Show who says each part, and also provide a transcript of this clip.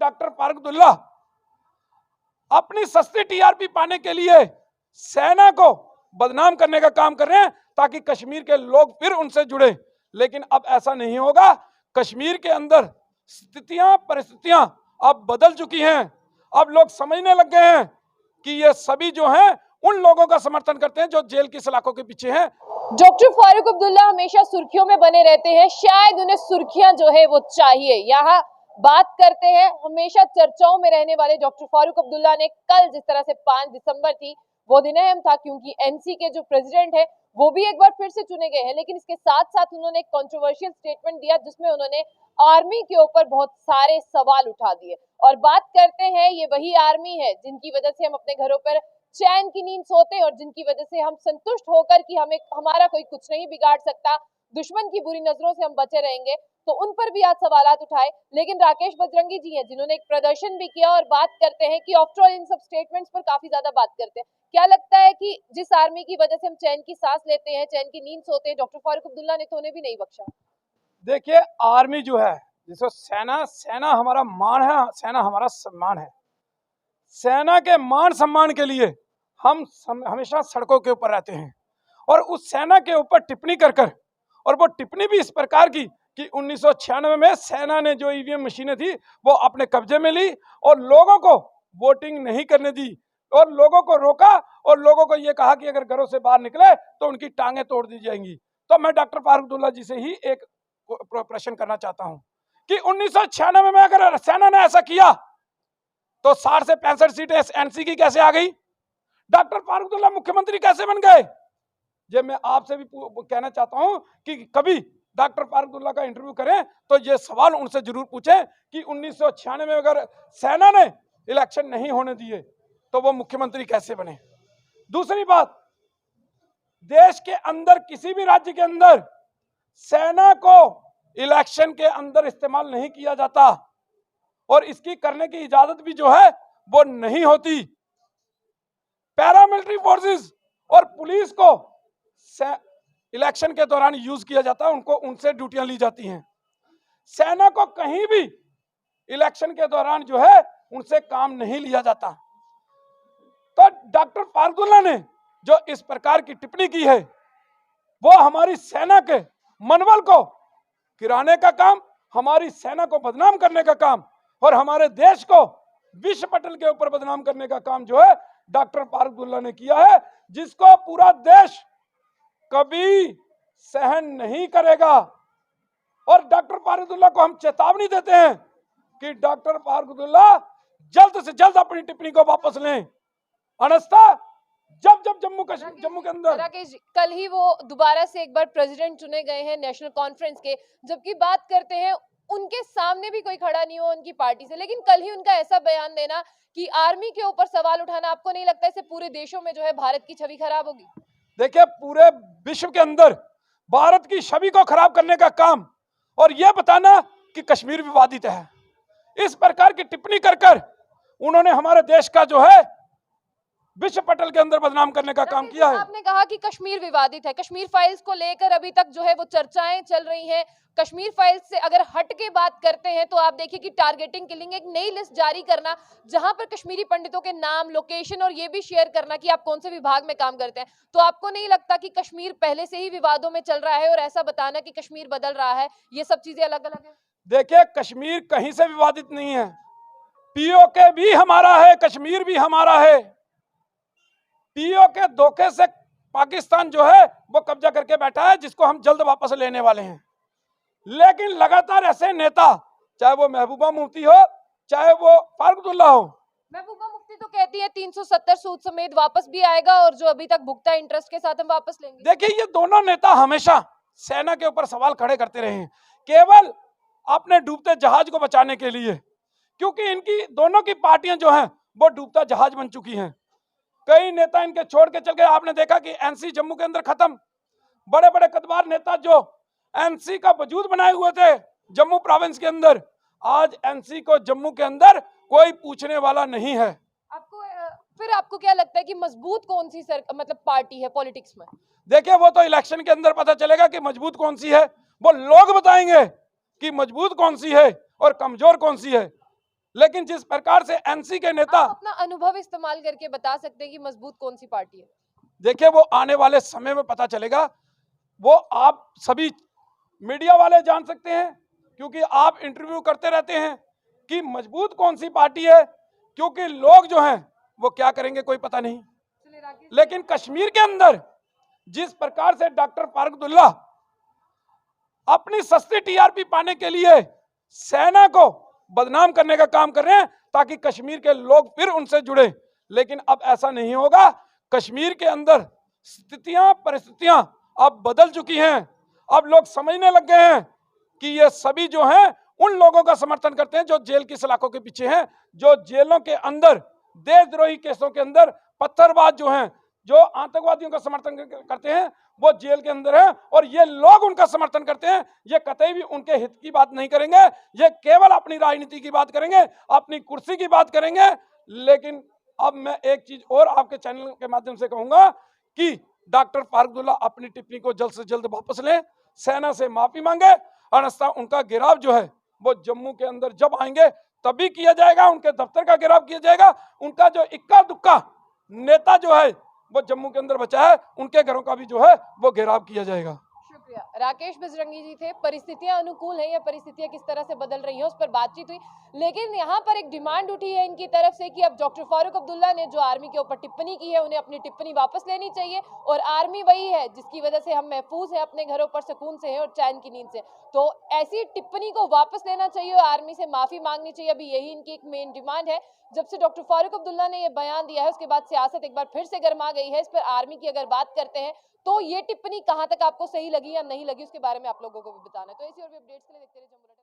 Speaker 1: Doctor Farooq Abdullah अपनी सस्ती TRP पाने के लिए सेना को बदनाम करने का काम कर रहे हैं ताकि कश्मीर के लोग फिर उनसे जुड़े। लेकिन अब ऐसा नहीं होगा। कश्मीर के अंदर परिस्थितियां अब बदल चुकी हैं। अब लोग समझने लग गए हैं कि ये सभी जो हैं उन लोगों का समर्थन करते हैं जो जेल की सलाखों के पीछे हैं।
Speaker 2: डॉक्टर फारूक अब्दुल्ला हमेशा सुर्खियों में बने रहते हैं, शायद उन्हें सुर्खियां जो है वो चाहिए। यहाँ बात करते हैं हमेशा चर्चाओं में रहने वाले डॉक्टर फारूक अब्दुल्ला ने कल जिस तरह से 5 दिसंबर थी वो दिन अहम था, क्योंकि एनसी के जो प्रेसिडेंट है वो भी एक बार फिर से चुने गए हैं। लेकिन इसके साथ साथ उन्होंने एक कंट्रोवर्शियल स्टेटमेंट दिया जिसमें उन्होंने आर्मी के ऊपर बहुत सारे सवाल उठा दिए। और बात करते हैं ये वही आर्मी है जिनकी वजह से हम अपने घरों पर चैन की नींद सोते हैं और जिनकी वजह से हम संतुष्ट होकर कि हमारा कोई कुछ नहीं बिगाड़ सकता, दुश्मन की बुरी नजरों से हम बचे रहेंगे, तो उन पर भी आज सवालात उठाए। लेकिन राकेश बजरंगी जी हैं जिन्होंने एक प्रदर्शन भी किया और बात करते हैं कि आफ्टर ऑल इन सब स्टेटमेंट्स पर काफी ज्यादा बात करते हैं। क्या लगता है कि जिस आर्मी की वजह से हम चैन की सांस लेते हैं, चैन की नींद सोते हैं, डॉक्टर फारूक अब्दुल्ला ने तो उन्हें भी नहीं बख्शा।
Speaker 1: देखिए, आर्मी जो है जिसको सेना हमारा मान है, सेना हमारा सम्मान है। सेना के मान सम्मान के लिए हम हमेशा सड़कों के ऊपर रहते हैं और उस सेना के ऊपर टिप्पणी कर और वो टिप्पणी भी इस प्रकार की कि 1996 में सेना ने जो ईवीएम मशीनें थी वो अपने कब्जे में ली और लोगों को वोटिंग नहीं करने दी और लोगों को रोका और लोगों को ये कहा कि अगर घरों से बाहर निकले तो उनकी टांगें तोड़ दी जाएंगी। तो मैं डॉक्टर फारूक अब्दुल्ला जी से ही एक प्रश्न करना चाहता हूं कि 1996 में अगर सेना ने ऐसा किया तो 60 से 65 सीटें एनसी की कैसे आ गई? डॉक्टर फारूक अब्दुल्ला मुख्यमंत्री कैसे बन गए? ये मैं आपसे भी कहना चाहता हूं कि कभी डॉक्टर फारूक अब्दुल्ला का इंटरव्यू करें तो ये सवाल उनसे जरूर पूछें कि 1996 में अगर सेना ने इलेक्शन नहीं होने दिए तो वो मुख्यमंत्री कैसे बने। दूसरी बात, देश के अंदर किसी भी राज्य के अंदर सेना को इलेक्शन के अंदर इस्तेमाल नहीं किया जाता और इसकी करने की इजाजत भी जो है वो नहीं होती। पैरामिलिट्री फोर्सेस और पुलिस को इलेक्शन के दौरान यूज किया जाता है, उनसे ड्यूटियां ली जाती हैं। सेना को कहीं भी इलेक्शन के दौरान जो है उनसे काम नहीं लिया जाता। तो डॉक्टर फारूक अब्दुल्ला ने जो इस प्रकार की टिप्पणी की है वो हमारी सेना के मनोबल को गिराने का काम, हमारी सेना को बदनाम करने का काम और हमारे देश को विश्व पटल के ऊपर बदनाम करने का काम जो है डॉक्टर फारूक अब्दुल्ला ने किया है, जिसको पूरा देश कभी सहन नहीं करेगा। और डॉक्टर फारूक अब्दुल्ला को हम चेतावनी देते हैं कि डॉक्टर फारूक अब्दुल्ला जल्द से जल्द अपनी टिप्पणी को वापस लें, अन्यथा जब जम्मू के अंदर
Speaker 2: राकेश जी, कल ही वो दोबारा से एक बार प्रेसिडेंट चुने गए हैं नेशनल कॉन्फ्रेंस के, जबकि बात करते हैं उनके सामने भी कोई खड़ा नहीं हो उनकी पार्टी से, लेकिन कल ही उनका ऐसा बयान देना कि आर्मी के ऊपर सवाल उठाना, आपको नहीं लगता इससे पूरे देशों में जो है भारत की छवि खराब होगी?
Speaker 1: देखिए, पूरे विश्व के अंदर भारत की छवि को खराब करने का काम और यह बताना कि कश्मीर विवादित है, इस प्रकार की टिप्पणी कर उन्होंने हमारे देश का जो है विश्व पटल के अंदर बदनाम करने का काम किया है।
Speaker 2: आपने कहा कि कश्मीर विवादित है, कश्मीर फाइल्स को लेकर अभी तक जो है वो चर्चाएं चल रही हैं। कश्मीर फाइल्स से अगर हट के बात करते हैं तो आप देखिए कि टारगेटिंग किलिंग, एक नई लिस्ट जारी करना जहां पर कश्मीरी पंडितों के नाम, लोकेशन और ये भी शेयर करना कि आप कौन से विभाग में काम करते हैं, तो आपको नहीं लगता कि कश्मीर पहले से ही विवादों में चल रहा है और ऐसा बताना कि कश्मीर बदल रहा है, ये सब चीजें अलग अलग है?
Speaker 1: देखिए, कश्मीर कहीं से विवादित नहीं है, पीओके भी हमारा है, कश्मीर भी हमारा है। पीओके धोखे से पाकिस्तान जो है वो कब्जा करके बैठा है, जिसको हम जल्द वापस लेने वाले हैं। लेकिन लगातार ऐसे नेता, चाहे वो महबूबा मुफ्ती हो चाहे वो फारूक अब्दुल्ला हो,
Speaker 2: महबूबा मुफ्ती तो कहती है 370 सूद समेत वापस भी आएगा और जो अभी तक भुगता इंटरेस्ट के साथ हम वापस लेंगे।
Speaker 1: देखिए, ये दोनों नेता हमेशा सेना के ऊपर सवाल खड़े करते रहे हैं, केवल अपने डूबते जहाज को बचाने के लिए, क्योंकि इनकी दोनों की पार्टियां जो हैं वो डूबता जहाज बन चुकी हैं। कई नेता इनके छोड़ के चल गए। आपने देखा कि एनसी जम्मू के अंदर खत्म, बड़े बड़े कद्दावर नेता जो एनसी का वजूद बनाए हुए थे जम्मू प्रोविंस के अंदर, आज एनसी को जम्मू के अंदर कोई पूछने वाला नहीं है।
Speaker 2: आपको क्या लगता है कि मजबूत कौन सी मतलब पार्टी है पॉलिटिक्स में?
Speaker 1: देखिए, वो तो इलेक्शन के अंदर पता चलेगा कि मजबूत कौन सी है, वो लोग बताएंगे कि मजबूत कौन सी है और कमजोर कौन सी है। लेकिन जिस प्रकार से एनसी के नेता,
Speaker 2: आप अपना अनुभव इस्तेमाल करके बता सकते हैं कि मजबूत कौन सी पार्टी है?
Speaker 1: देखिए वो आने वाले समय में पता चलेगा, वो आप सभी मीडिया वाले जान सकते हैं, क्योंकि आप इंटरव्यू करते रहते हैं कि मजबूत कौन सी पार्टी है, क्योंकि लोग जो हैं वो क्या करेंगे कोई पता नहीं। लेकिन कश्मीर के अंदर जिस प्रकार से डॉक्टर फारूक अब्दुल्ला अपनी सस्ती टीआरपी पाने के लिए सेना को बदनाम करने का काम कर रहे हैं ताकि कश्मीर के लोग फिर उनसे जुड़े, लेकिन अब ऐसा नहीं होगा। कश्मीर के अंदर स्थितियां परिस्थितियां अब बदल चुकी हैं। अब लोग समझने लग गए हैं कि ये सभी जो हैं उन लोगों का समर्थन करते हैं जो जेल की सलाखों के पीछे हैं, जो जेलों के अंदर देशद्रोही केसों के अंदर पत्थरबाज जो हैं, जो आतंकवादियों का समर्थन करते हैं, वो जेल के अंदर है और ये लोग उनका समर्थन करते हैं। ये कतई भी उनके हित की बात नहीं करेंगे, ये केवल अपनी राजनीति की बात करेंगे, अपनी कुर्सी की बात करेंगे। लेकिन अब मैं एक चीज और आपके चैनल के माध्यम से कहूंगा कि डॉक्टर फारूक अब्दुल्ला अपनी टिप्पणी को जल्द से जल्द वापस लें, सेना से माफी मांगे, अन्यथा उनका गिराव जो है वो जम्मू के अंदर जब आएंगे तभी किया जाएगा, उनके दफ्तर का घेराव किया जाएगा। उनका जो इक्का दुक्का नेता जो है वो जम्मू के अंदर बचा है, उनके घरों का भी जो है वो घेराव किया जाएगा।
Speaker 2: शुक्रिया। राकेश बजरंगी जी थे। परिस्थितियां अनुकूल हैं या परिस्थितियां किस तरह से बदल रही हैं उस पर बातचीत हुई, लेकिन यहाँ पर एक डिमांड उठी है इनकी तरफ से कि अब डॉक्टर फारूक अब्दुल्ला ने जो आर्मी के ऊपर टिप्पणी की है उन्हें अपनी टिप्पणी वापस लेनी चाहिए, और आर्मी वही है जिसकी वजह से हम महफूज हैं, अपने घरों पर सुकून से हैं और चैन की नींद से। तो ऐसी टिप्पणी को वापस लेना चाहिए और आर्मी से माफी मांगनी चाहिए। अभी यही इनकी एक मेन डिमांड है। जब से डॉक्टर फारूक अब्दुल्ला ने ये बयान दिया है उसके बाद सियासत एक बार फिर से गर्मा गई है। इस पर आर्मी की अगर बात करते हैं तो ये टिप्पणी कहां तक आपको सही लगी या नहीं लगी उसके बारे में आप लोगों को भी बताना है। तो ऐसी और भी अपडेट्स के लिए देखते रहिए जम्मू।